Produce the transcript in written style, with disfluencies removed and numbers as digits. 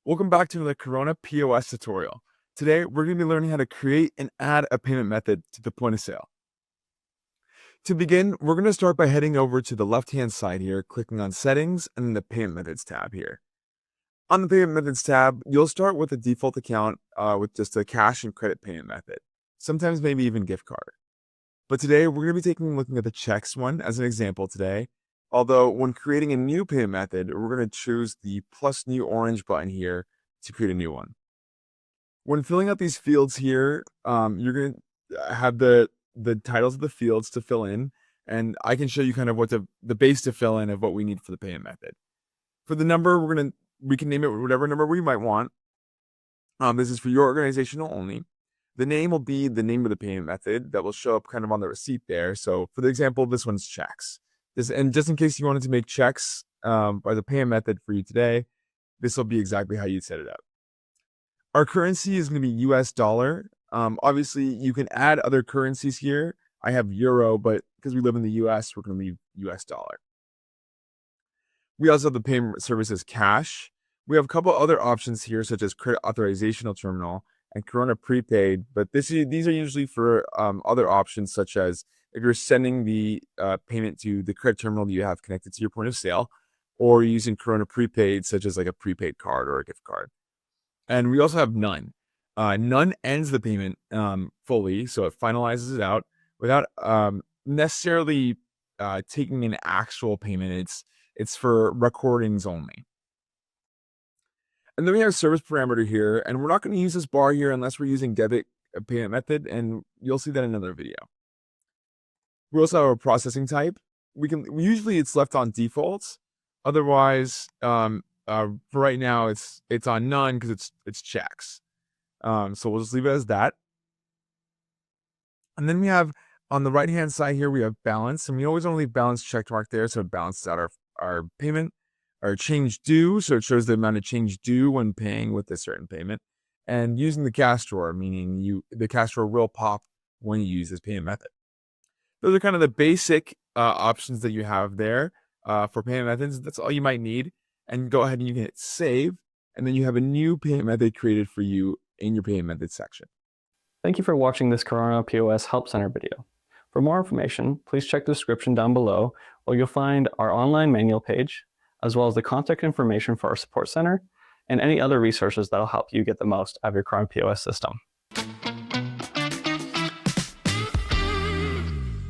Welcome back to the Corona POS tutorial. Today, we're going to be learning how to create and add a payment method to the point of sale. To begin, we're going to start by heading over to the left-hand side here, clicking on Settings and then the Payment Methods tab here. On the Payment Methods tab, you'll start with a default account with just a cash and credit payment method, sometimes maybe even gift card. But today, we're going to be looking at the checks one as an example today. Although when creating a new payment method, we're going to choose the plus new orange button here to create a new one. When filling out these fields here, you're going to have the titles of the fields to fill in, and I can show you kind of what the base to fill in of what we need for the payment method. For the number, we can name it whatever number we might want. This is for your organizational only. The name will be the name of the payment method that will show up kind of on the receipt there. So for the example, this one's checks. And just in case you wanted to make checks by the payment method for you today, this will be exactly how you set it up. Our currency is going to be US dollar. Obviously, you can add other currencies here. I have euro, but because we live in the US, we're going to leave US dollar. We also have the payment service as cash. We have a couple other options here, such as credit authorizational terminal and Corona prepaid, but these are usually for other options, such as if you're sending the payment to the credit terminal that you have connected to your point of sale, or using Corona prepaid, such as like a prepaid card or a gift card. And we also have none. None ends the payment fully, so it finalizes it out without necessarily taking an actual payment. It's for recordings only. And then we have service parameter here, and we're not going to use this bar here unless we're using debit payment method, and you'll see that in another video. We also have a processing type. Usually it's left on default. Otherwise, for right now it's on none because it's checks. So we'll just leave it as that. And then we have on the right hand side here we have balance, and we always want to leave balance checked mark there so it balances out our payment. Our change due, so it shows the amount of change due when paying with a certain payment. And using the cash drawer, meaning the cash drawer will pop when you use this payment method. Those are kind of the basic options that you have there for payment methods. That's all you might need. And go ahead and you can hit save. And then you have a new payment method created for you in your payment method section. Thank you for watching this Corona POS Help Center video. For more information, please check the description down below, where you'll find our online manual page, as well as the contact information for our support center and any other resources that will help you get the most out of your Corona POS system.